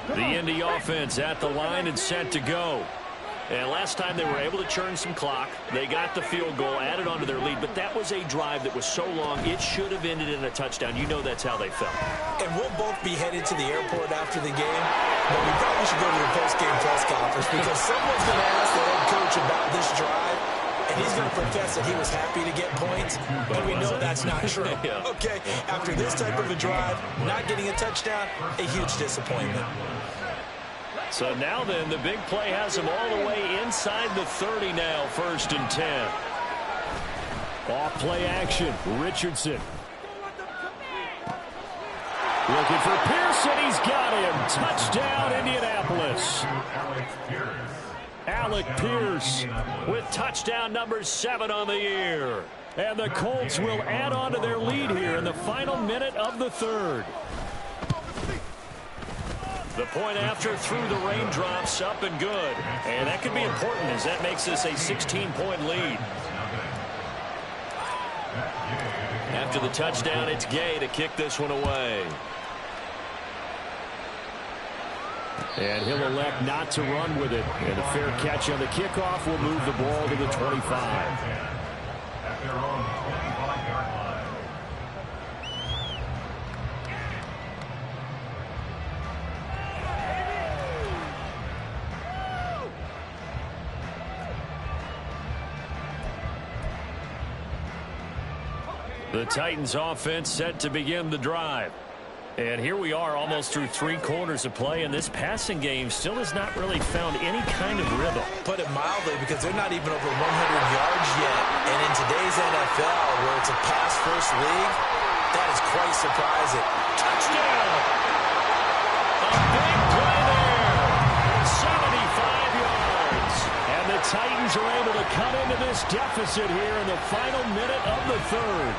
The Indy offense at the line and set to go. And last time they were able to churn some clock. They got the field goal, added onto their lead. But that was a drive that was so long, it should have ended in a touchdown. You know that's how they felt. And we'll both be headed to the airport after the game. But we probably should go to the post-game press conference because someone's going to ask the head coach about this drive. And he's going to profess that he was happy to get points, but we know that's not true. Yeah. Okay, after this type of a drive, not getting a touchdown, a huge disappointment. So now then, the big play has him all the way inside the 30 now, 1st and 10. Off play action, Richardson. Looking for Pearson, he's got him. Touchdown, Indianapolis. Alec Pierce with touchdown number 7 on the year. And the Colts will add on to their lead here in the final minute of the 3rd. The point after through the raindrops, up and good. And that could be important as that makes this a 16-point lead. After the touchdown, it's Gay to kick this one away. And he'll elect not to run with it. And a fair catch on the kickoff will move the ball to the 25. At their own 25-yard line. The Titans offense set to begin the drive. And here we are almost through 3 quarters of play, and this passing game still has not really found any kind of rhythm. Put it mildly, because they're not even over 100 yards yet. And in today's NFL, where it's a pass-first league, that is quite surprising. Touchdown! A big play there! 75 yards! And the Titans are able to cut into this deficit here in the final minute of the 3rd.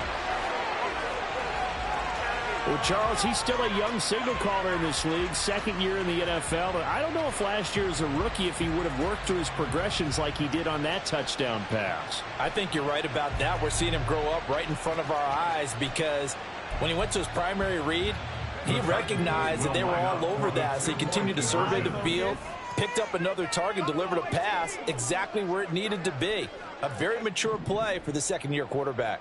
Well, Charles, he's still a young signal caller in this league, 2nd year in the NFL. But I don't know if last year as a rookie if he would have worked through his progressions like he did on that touchdown pass. I think you're right about that. We're seeing him grow up right in front of our eyes because when he went to his primary read, he recognized that they were all over that. So he continued to survey the field, picked up another target, delivered a pass exactly where it needed to be. A very mature play for the 2nd-year quarterback.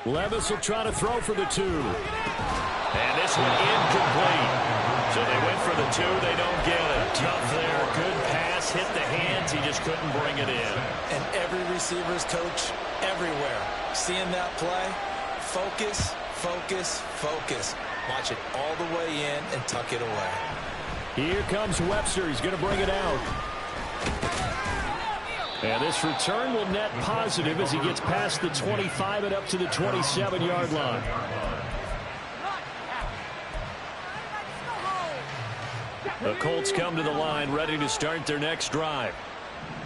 Levis will try to throw for the 2. And this one incomplete. So they went for the 2. They don't get it. Tough there. Good pass. Hit the hands. He just couldn't bring it in. And every receiver's coach everywhere. Seeing that play, focus, focus, focus. Watch it all the way in and tuck it away. Here comes Webster. He's going to bring it out. And this return will net positive as he gets past the 25 and up to the 27-yard line. The Colts come to the line, ready to start their next drive.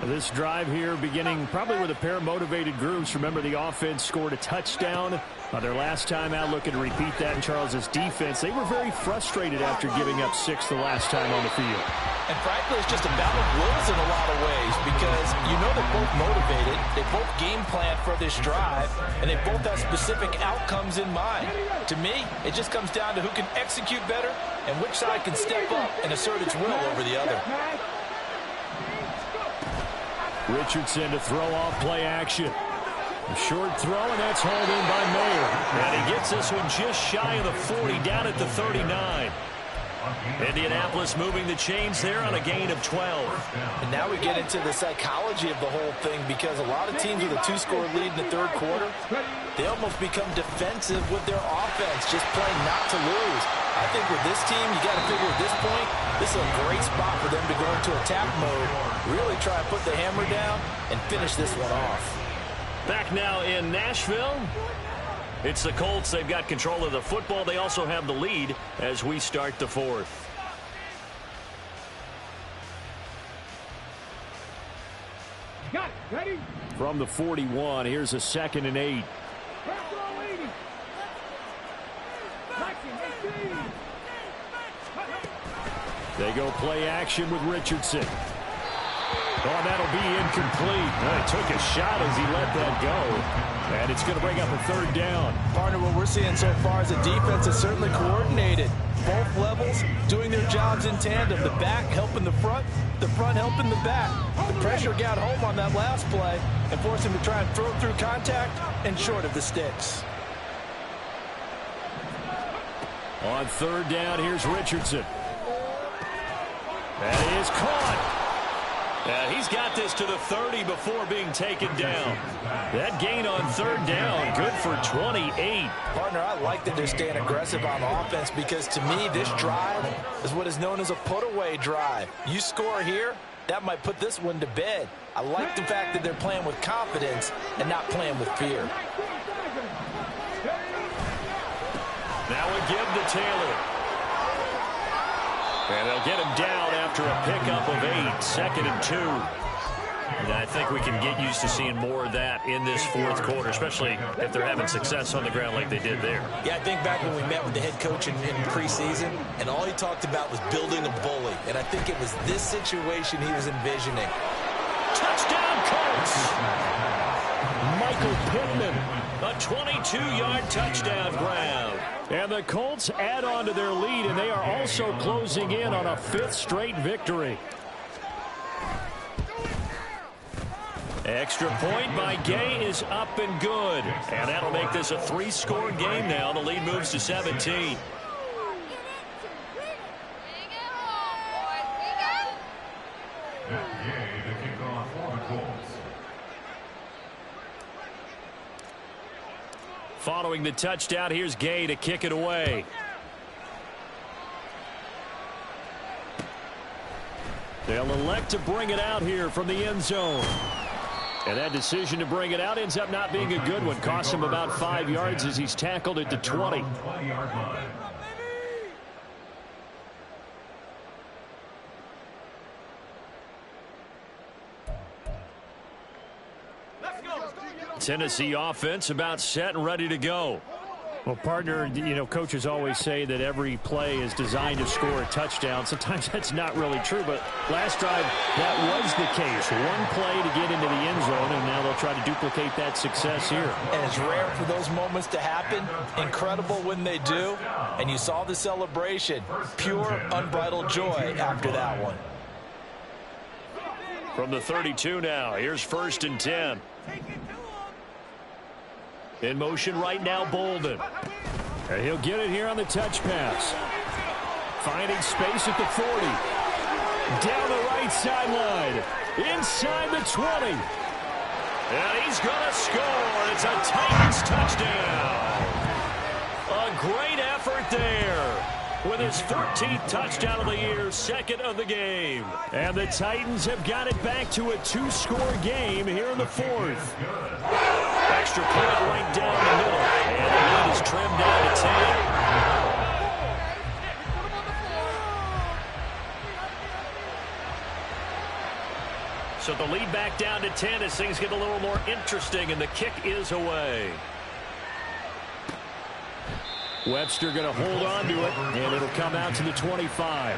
This drive here beginning probably with a pair of motivated groups. Remember, the offense scored a touchdown their last time out, looking to repeat that in Charles's defense. They were very frustrated after giving up 6 the last time on the field. And frankly, it's just a battle of wills in a lot of ways because you know they're both motivated, they both game plan for this drive, and they both have specific outcomes in mind. To me, it just comes down to who can execute better and which side can step up and assert its will over the other. Richardson to throw off play action. A short throw, and that's hauled in by Mayer. And he gets this one just shy of the 40, down at the 39. Indianapolis moving the chains there on a gain of 12. And now we get into the psychology of the whole thing because a lot of teams with a 2-score lead in the third quarter, they almost become defensive with their offense, just playing not to lose. I think with this team, you got to figure at this point, this is a great spot for them to go into attack mode, really try and put the hammer down and finish this one off. Back now in Nashville. It's the Colts. They've got control of the football. They also have the lead as we start the fourth. Got it. Ready? From the 41, here's a 2nd and 8. They go play action with Richardson. Oh, that'll be incomplete. He took a shot as he let that go. And it's going to bring up a 3rd down. Partner, what we're seeing so far is the defense is certainly coordinated. Both levels doing their jobs in tandem. The back helping the front helping the back. The pressure got home on that last play and forced him to try and throw through contact and short of the sticks. On 3rd down, here's Richardson. That is caught. He's got this to the 30 before being taken down. That gain on 3rd down, good for 28. Partner, I like that they're staying aggressive on offense because to me, this drive is what is known as a put-away drive. You score here, that might put this one to bed. I like the fact that they're playing with confidence and not playing with fear. Now we give to Taylor. And they'll get him down after a pickup of 8, 2nd and 2. And I think we can get used to seeing more of that in this fourth quarter, especially if they're having success on the ground like they did there. Yeah, I think back when we met with the head coach in preseason, and all he talked about was building a bully. And I think it was this situation he was envisioning. Touchdown, Colts! Michael Pittman, a 22-yard touchdown grab. And the Colts add on to their lead, and they are also closing in on a 5th straight victory. Extra point by Gay is up and good. And that'll make this a 3-score game now. The lead moves to 17. Following the touchdown, here's Gay to kick it away. They'll elect to bring it out here from the end zone. And that decision to bring it out ends up not being a good one. Costs him about 5 yards as he's tackled at the 20. Tennessee offense about set and ready to go. Well, partner, you know, coaches always say that every play is designed to score a touchdown. Sometimes that's not really true, but last drive, that was the case. One play to get into the end zone, and now they'll try to duplicate that success here. And it's rare for those moments to happen. Incredible when they do. And you saw the celebration. Pure, unbridled joy after that one. From the 32 now, here's 1st and 10. In motion right now, Bolden. And he'll get it here on the touch pass. Finding space at the 40. Down the right sideline. Inside the 20. And he's going to score. It's a Titans touchdown. A great effort there. With his 14th touchdown of the year, 2nd of the game. And the Titans have got it back to a 2-score game here in the 4th. Extra point right down the middle. And the lead is trimmed down to 10. So the lead back down to 10 as things get a little more interesting, and the kick is away. Webster going to hold on to it, and it'll come out to the 25.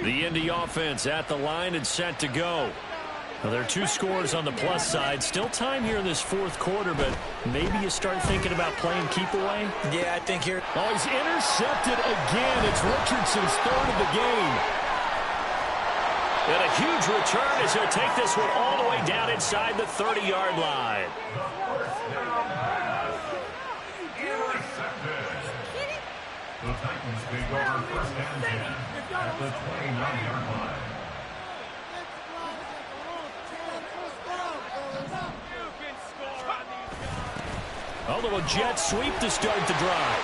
The Indy offense at the line and set to go. Well, there are 2 scores on the plus side. Still time here in this fourth quarter, but maybe you start thinking about playing keep away. Yeah, I think here. Oh, he's intercepted again. It's Richardson's third of the game. And a huge return as he'll take this one all the way down inside the 30-yard line. The Titans take over first and 10 at the 29-yard line. A little jet sweep to start the drive.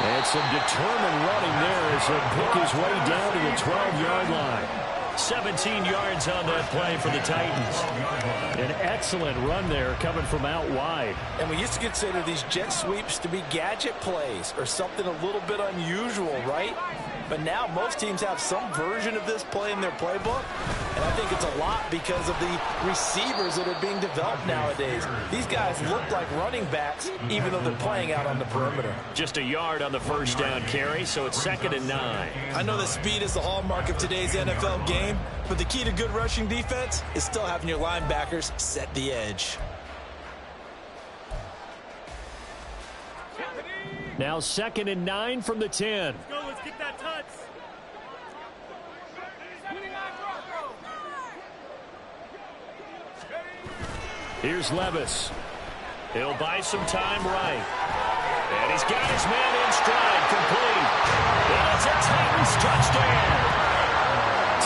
And some determined running there as he'll pick his way down to the 12-yard line. 17 yards on that play for the Titans. An excellent run there coming from out wide. And we used to consider these jet sweeps to be gadget plays or something a little bit unusual, right? But now most teams have some version of this play in their playbook. And I think it's a lot because of the receivers that are being developed nowadays. These guys look like running backs even though they're playing out on the perimeter. Just a yard on the first down carry, so it's 2nd and 9. I know that speed is the hallmark of today's NFL game, but the key to good rushing defense is still having your linebackers set the edge. Now 2nd and 9 from the 10. Let's go, let's get that touch. Here's Levis. He'll buy some time right. And he's got his man in stride, complete. And it's a Titans touchdown.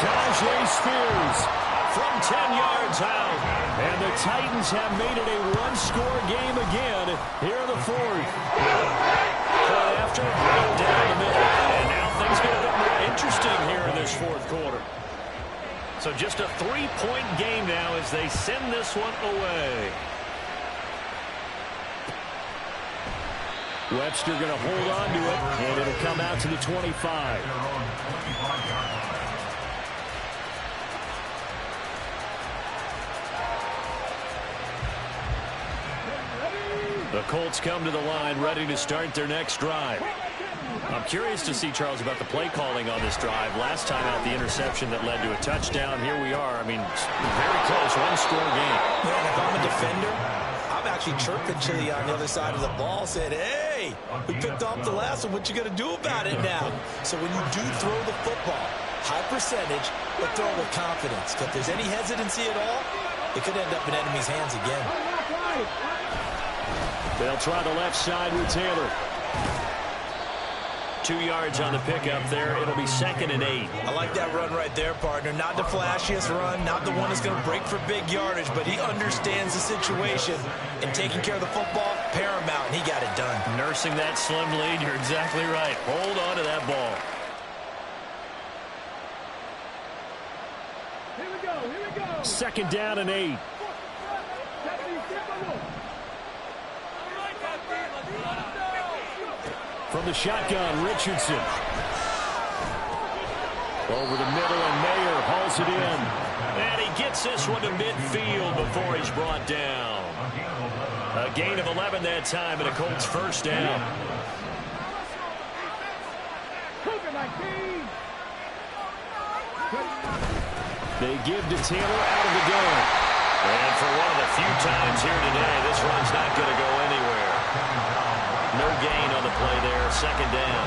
Tyjae Spears from 10 yards out. And the Titans have made it a one-score game again here in the fourth. Play after, down the middle. And now things get a bit more interesting here in this fourth quarter. So just a 3-point game now as they send this one away. Webster going to hold on to it, and it'll come out to the 25. The Colts come to the line ready to start their next drive. I'm curious to see, Charles, about the play calling on this drive. Last time out, the interception that led to a touchdown. Here we are. I mean, very close, one-score game. Yeah, and if I'm a defender, I'm actually chirping Chili on the other side of the ball, saying, hey, we picked off the last one. What you going to do about it now? So when you do throw the football, high percentage, but throw with confidence. If there's any hesitancy at all, it could end up in enemy's hands again. They'll try the left side with Taylor. 2 yards on the pickup there. It'll be 2nd and 8. I like that run right there, partner. Not the flashiest run, not the one that's going to break for big yardage, but he understands the situation, and taking care of the football, paramount, and he got it done. Nursing that slim lead, you're exactly right. Hold on to that ball. Here we go, here we go. 2nd down and 8. From the shotgun, Richardson. Over the middle, and Mayer hauls it in. And he gets this one to midfield before he's brought down. A gain of 11 that time, and a Colts first down. They give to Taylor out of the gun. And for one of the few times here today, this run's not going to go anywhere. No gain on the play there, 2nd down.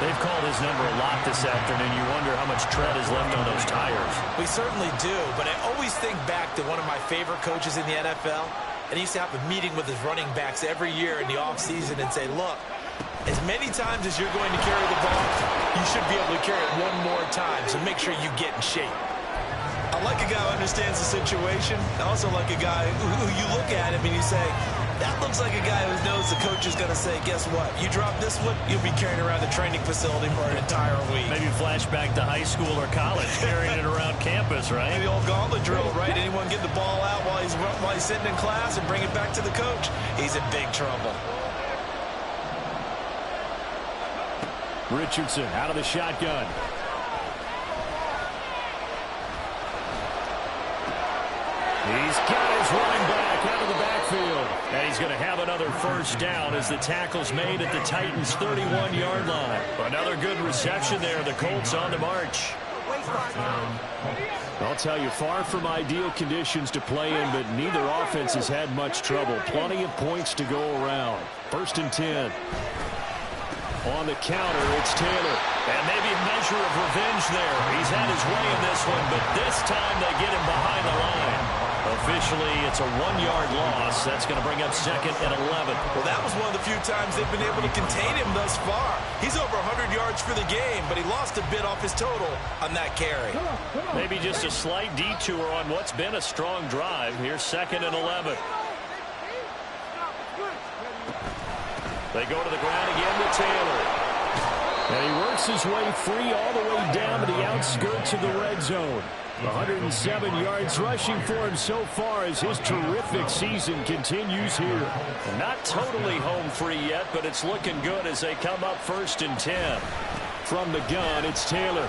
They've called his number a lot this afternoon. You wonder how much tread is left on those tires. We certainly do, but I always think back to one of my favorite coaches in the NFL, and he used to have a meeting with his running backs every year in the offseason and say, look, as many times as you're going to carry the ball, you should be able to carry it one more time, so make sure you get in shape. I like a guy who understands the situation. I also like a guy who you look at him and you say, that looks like a guy who knows the coach is going to say, guess what? You drop this one, you'll be carrying around the training facility for an entire week. Maybe flashback to high school or college, carrying it around campus, right? Maybe the old gauntlet drill, right? Anyone get the ball out while he's sitting in class and bring it back to the coach? He's in big trouble. Richardson out of the shotgun. He's got his running back out of the backfield. And he's going to have another first down as the tackle's made at the Titans' 31-yard line. Another good reception there. The Colts on the march. I'll tell you, far from ideal conditions to play in, but neither offense has had much trouble. Plenty of points to go around. 1st and 10. On the counter, it's Taylor. And maybe a measure of revenge there. He's had his way in this one, but this time they get him behind the line. Officially, it's a 1-yard loss. That's going to bring up 2nd and 11. Well, that was one of the few times they've been able to contain him thus far. He's over 100 yards for the game, but he lost a bit off his total on that carry. Maybe just a slight detour on what's been a strong drive. Here's 2nd and 11. They go to the ground again with Taylor. And he works his way free all the way down to the outskirts of the red zone. 107 yards rushing for him so far as his terrific season continues here. Not totally home free yet, but it's looking good as they come up 1st and 10. From the gun, it's Taylor.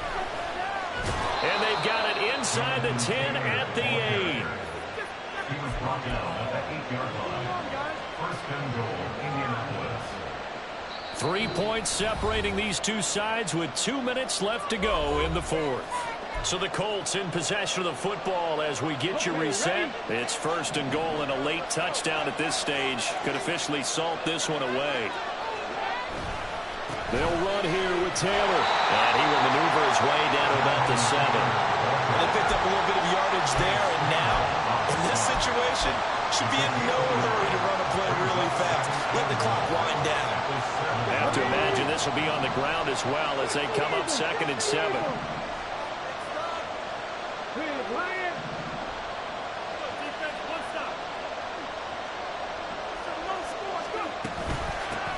And they've got it inside the 10 at the 8. He was brought down at the 8-yard line. 1st and goal, Indianapolis. 3 points separating these two sides with 2 minutes left to go in the 4th. So the Colts in possession of the football as we get you reset. It's 1st and goal and a late touchdown at this stage. Could officially salt this one away. They'll run here with Taylor. And he will maneuver his way down to about the 7. They picked up a little bit of yardage there, and now, in this situation, should be in no hurry to run a play really fast. Let the clock wind down. I have to imagine this will be on the ground as well as they come up 2nd and 7.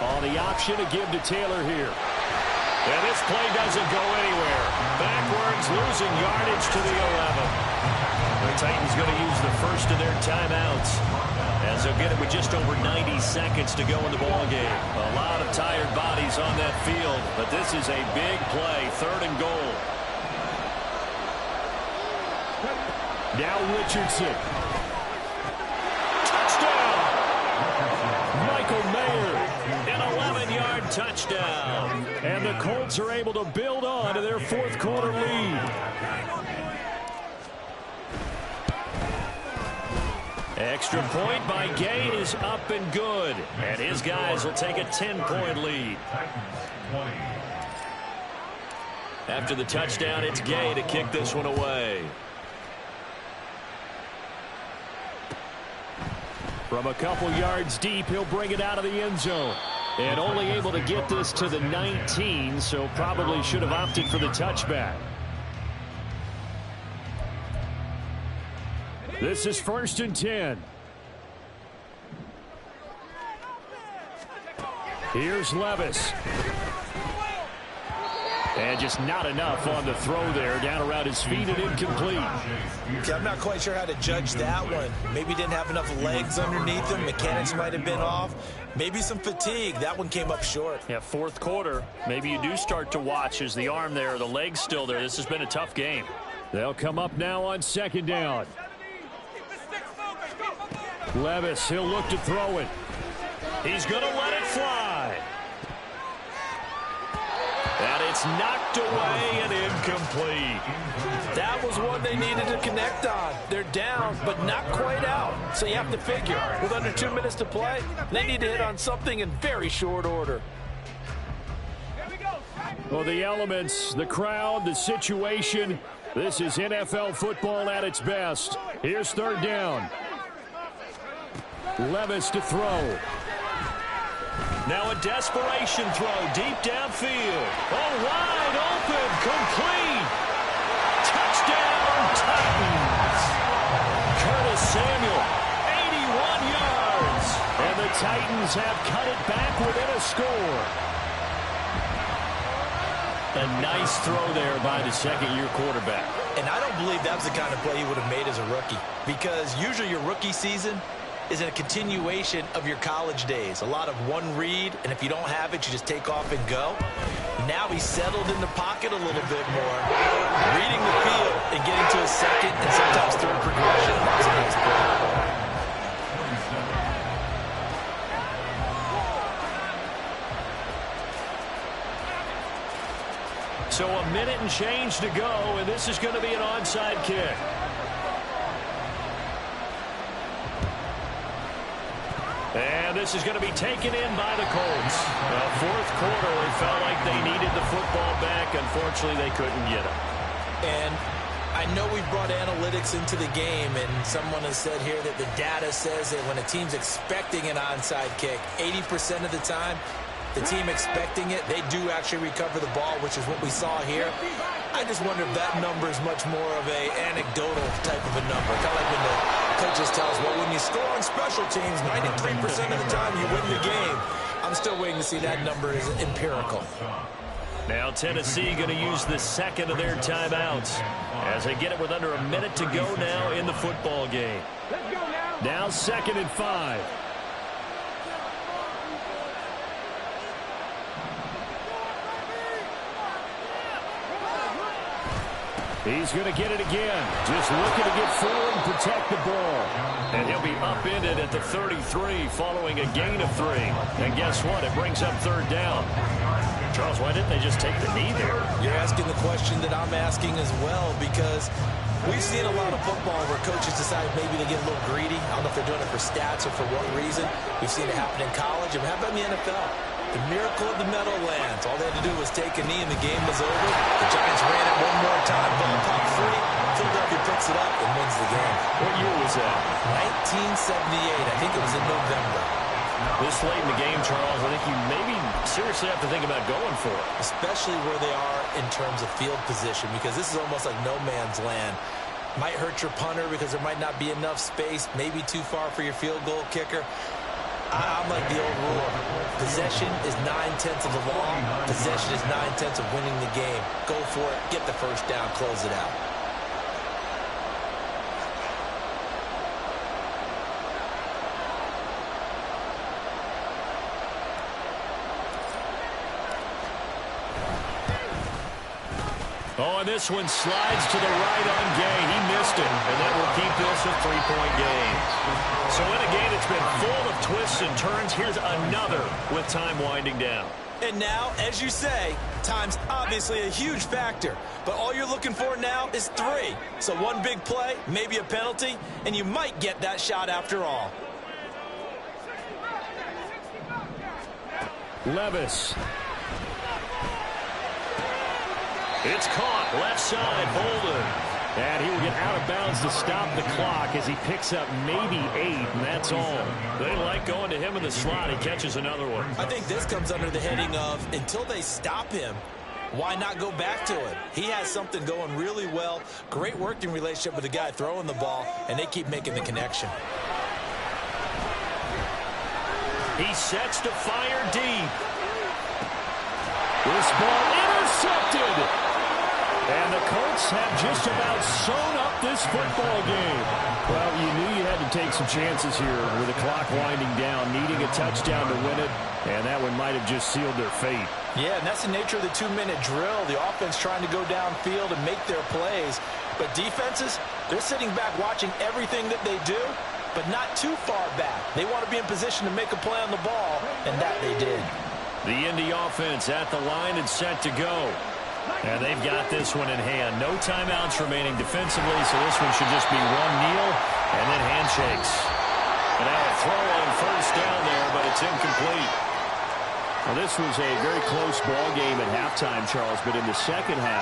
On the option to give to Taylor here. And this play doesn't go anywhere. Backwards, losing yardage to the 11. The Titans going to use the first of their timeouts as they'll get it with just over 90 seconds to go in the ballgame. A lot of tired bodies on that field, but this is a big play, 3rd and goal. Now Richardson. Touchdown! Michael Mayer, an 11-yard touchdown. And the Colts are able to build on to their 4th quarter lead. Extra point by Gay is up and good. And his guys will take a 10-point lead. After the touchdown, it's Gay to kick this one away. From a couple yards deep, he'll bring it out of the end zone. And only able to get this to the 19, so probably should have opted for the touchback. This is 1st and 10. Here's Levis. And just not enough on the throw there. Down around his feet and incomplete. Okay, I'm not quite sure how to judge that one. Maybe didn't have enough legs underneath him. Mechanics might have been off. Maybe some fatigue. That one came up short. Yeah, 4th quarter. Maybe you do start to watch as the arm there, the leg's still there. This has been a tough game. They'll come up now on 2nd down. Levis, he'll look to throw it. He's going to let it fly. And it's knocked away and incomplete. That was one they needed to connect on. They're down, but not quite out. So you have to figure, with under 2 minutes to play, they need to hit on something in very short order. Well, the elements, the crowd, the situation, this is NFL football at its best. Here's 3rd down. Levis to throw. Now a desperation throw deep downfield. Oh, wide open, complete. Touchdown, Titans. Curtis Samuel, 81 yards. And the Titans have cut it back within a score. A nice throw there by the 2nd-year quarterback. And I don't believe that was the kind of play he would have made as a rookie. Because usually your rookie season is a continuation of your college days. A lot of one read, and if you don't have it, you just take off and go. Now he's settled in the pocket a little bit more, reading the field and getting to his second and sometimes third progression. That was a nice play. So a minute and change to go, and this is going to be an onside kick. And this is going to be taken in by the Colts. Fourth quarter, they felt like they needed the football back. Unfortunately, they couldn't get it. And I know we brought analytics into the game, and someone has said here that the data says that when a team's expecting an onside kick, 80% of the time, the team expecting it, they do actually recover the ball, which is what we saw here. I just wonder if that number is much more of an anecdotal type of a number. Kind of like when the coaches tell us, well, when you score on special teams, 93% of the time you win the game. I'm still waiting to see that number is empirical. Now Tennessee going to use the second of their timeouts as they get it with under a minute to go now in the football game. Now 2nd and 5. He's going to get it again. Just looking to get forward and protect the ball. And he'll be upended at the 33 following a gain of 3. And guess what? It brings up 3rd down. Charles, why didn't they just take the knee there? You're asking the question that I'm asking as well, because we've seen a lot of football where coaches decide maybe to get a little greedy. I don't know if they're doing it for stats or for what reason. We've seen it happen in college. And how about in the NFL? The miracle of the Meadowlands. All they had to do was take a knee and the game was over. The Giants ran it one more time. Ball popped free. Philadelphia picks it up and wins the game. What year was that? 1978. I think it was in November. This late in the game, Charles, I think you maybe seriously have to think about going for it. Especially where they are in terms of field position, because this is almost like no man's land. Might hurt your punter because there might not be enough space, maybe too far for your field goal kicker. I'm like the old rule. Possession is 9/10 of the law. Possession is 9/10 of winning the game. Go for it. Get the first down. Close it out. Oh, and this one slides to the right on Gay. He missed it, and that will keep this a 3-point game. So in a game that's been full of twists and turns, here's another with time winding down. And now, as you say, time's obviously a huge factor. But all you're looking for now is 3. So one big play, maybe a penalty, and you might get that shot after all. Levis. It's caught. Left side, Bolden. And he will get out of bounds to stop the clock as he picks up maybe 8, and that's all. They like going to him in the slot. He catches another one. I think this comes under the heading of, until they stop him, why not go back to it? He has something going really well. Great working relationship with the guy throwing the ball, and they keep making the connection. He sets to fire deep. This ball intercepted. And the Colts have just about sewn up this football game. Well, you knew you had to take some chances here with the clock winding down, needing a touchdown to win it, and that one might have just sealed their fate. Yeah, and that's the nature of the 2-minute drill. The offense trying to go downfield and make their plays. But defenses, they're sitting back watching everything that they do, but not too far back. They want to be in position to make a play on the ball, and that they did. The Indy offense at the line and set to go. And they've got this one in hand. No timeouts remaining defensively, so this one should just be one kneel and then handshakes. And now a throw on first down there, but it's incomplete. Well, this was a very close ball game at halftime, Charles, but in the second half,